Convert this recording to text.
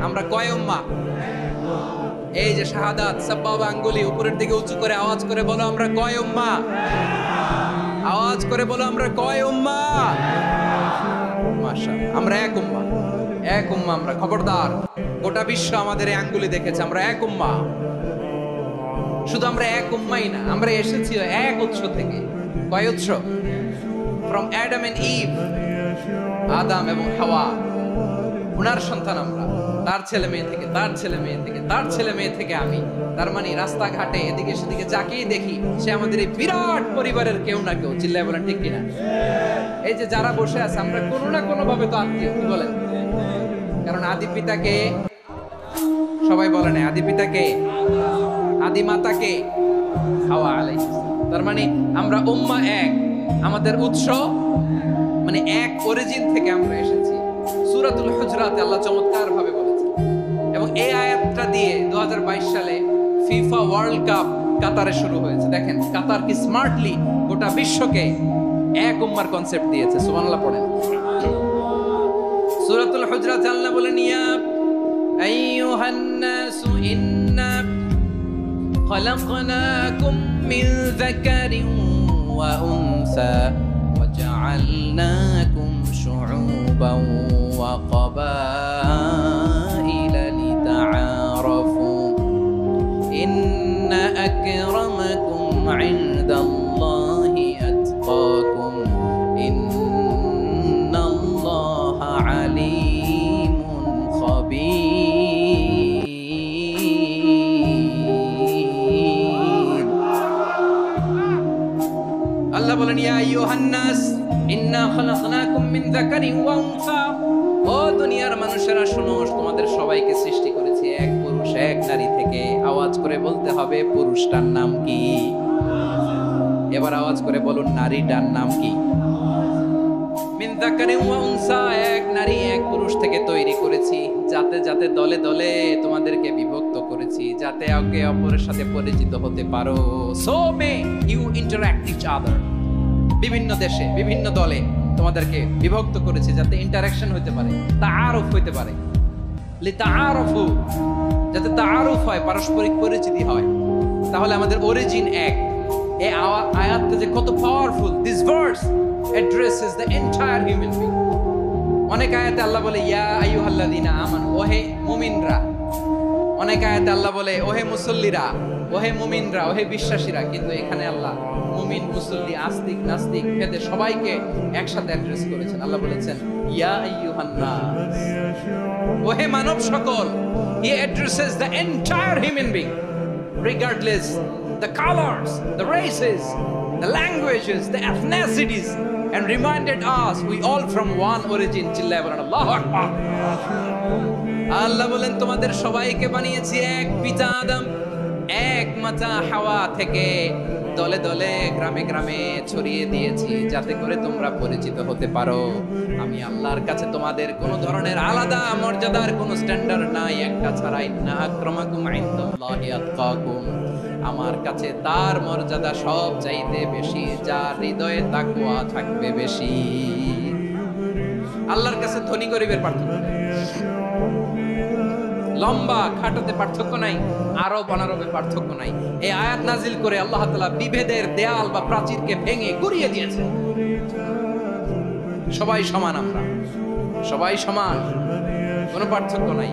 আমরা কয় উম্মাহ? এই যে শাহাদাত সাব্বাবা আঙ্গুলি উপরের দিকে উঁচু করে আওয়াজ করে বলো আমরা কয় উম্মাহ? আওয়াজ করে বলো আমরা কয় উম্মাহ? মাশাআল্লাহ, আমরা এক উম্মাহ। এক উম্মাহ আমরা, খবরদার, গোটা বিশ্ব আমাদের এই আঙ্গুলি দেখেছে, আমরা এক উম্মাহ। শুধু আমরা এক উম্মাই না, আমরা এসেছি এক উৎস থেকে। কয় উৎস? ফ্রম অ্যাডাম এন্ড ইভ, আদম এবং হাওয়া, ওনার সন্তান আমরা, তার ছেলে মেয়ে থেকে, তার ছেলে মেয়ে থেকে, তার ছেলে মেয়ে থেকে আমি। তার মানে রাস্তাঘাটে এদিকে সেদিকে যাকেই দেখি সে আমাদের এই বিরাট পরিবারের কেউ না কেউ। চিল্লায় বলেন ঠিক কিনা? এই যে যারা বসে আছে আমরা কোনো না কোনো ভাবে তো আত্মীয়, কি বলেন? কারণ আদি পিতাকে সবাই বলে না, আদি পিতাকে, আদি মাতাকে হাওয়া আলাইহিস সালাম। তার মানে আমরা উম্মাহ এক, আমাদের উৎস মানে এক অরিজিন থেকে আমরা এসেছি। সূরাতুল হুজরাতে আল্লাহ চমৎকার ভাবে বলেছেন, এবং এই আয়াতটা দিয়ে 2022 সালে ফিফা ওয়ার্ল্ড কাপ কাতারে শুরু হয়েছে। দেখেন কাতার কি স্মার্টলি গোটা বিশ্বকে এক উম্মার কনসেপ্ট দিয়েছে। সুবহানাল্লাহ পড়েন। সূরাতুল হুজরাতে আল্লাহ বলেন, ইয়া আইয়ুহান নাসু ইন্না খলাকনাকুম মিন যাকারিন ওয়া উনসা وجعلناكم شعوبا وقبائل لتعارفوا إن أكرمكم عند الله أتقاكم إن الله عليم خبير. الله বলেন, ইয়া আইয়ুহান নাস ইন্না খলাকনাকুম মিন যাকারিন ওয়া উনসা। ও দুনিয়ার মানুষেরা শোনো, তোমাদের সবাইকে সৃষ্টি করেছি এক পুরুষ এক নারী থেকে। আওয়াজ করে বলতে হবে পুরুষটার নাম কি? এবার আওয়াজ করে বলুন নারীটার নাম কি? মিন যাকারিন ওয়া উনসা, এক নারী এক পুরুষ থেকে তৈরি করেছি। যাতে যাতে দলে দলে তোমাদেরকে বিভক্ত করেছি, যাতে একে অপরের সাথে পরিচিত হতে পারো। So may you interact each other. বিভিন্ন দেশে বিভিন্ন দলে তোমাদেরকে বিভক্ত করেছে যাতে ইন্টারঅ্যাকশন হতে পারে, তাআরুফ হতে পারে। লিতাআরুফু, যাতে তাআরুফ হয়, পারস্পরিক পরিচিতি হয়। তাহলে আমাদের অরিজিন এক। এই আয়াতটা যে কত powerful. This verse addresses the entire human being. অনেক আয়াতে আল্লাহ বলে ইয়া আইয়ুহাল্লাযীনা আমানু, ওহে মুমিনরা। অনেক আয়াতে আল্লাহ বলে ওহে মুসল্লিরা, ওহে মুমিনরা, ওহে বিশ্বাসীরা। কিন্তু এখানে আল্লাহ মুমিন মুসল্লি আস্তিক নাস্তিক ভেদে সবাইকে একসাথে অ্যাড্রেস করেছেন। আল্লাহ বলেছেন ইয়া আইয়ুহান নাস, ওহে মানব সকল। হি addresses the entire human being regardless the colors, the races, the languages, the ethnicities, and reminded us we all from one origin. চিল্লায় বলেন আল্লাহু আকবার। আল্লাহ বলেন তোমাদের সবাইকে বানিয়েছি এক পিতা আদম, এক মাতা হাওয়া থেকে। দলে দলে গ্রামে গ্রামে ছড়িয়ে দিয়েছি যাতে করে তোমরা পরিচিত হতে পারো। আমি আল্লাহর কাছে তোমাদের কোনো ধরনের আলাদা মর্যাদার কোনো স্ট্যান্ডার্ড নাই একটা ছাড়া। ইন্না আক্রামাকুম ইনদাল্লাহি আতকাকুম, আমার কাছে তার মর্যাদা সব চাইতে বেশি যার হৃদয়ে তাকওয়া থাকবে বেশি। আল্লাহর কাছে ধনী গরিবের পার্থক্য নেই, লম্বা খাটোতে পার্থক্য নাই, আরব অনারবে পার্থক্য নাই। এই আয়াত নাজিল করে আল্লাহ তাআলা বিভেদের দেয়াল বা প্রাচীরকে ভেঙে গুড়িয়ে দিয়েছে। সবাই সমান, আমরা সবাই সমান, কোনো পার্থক্য নাই।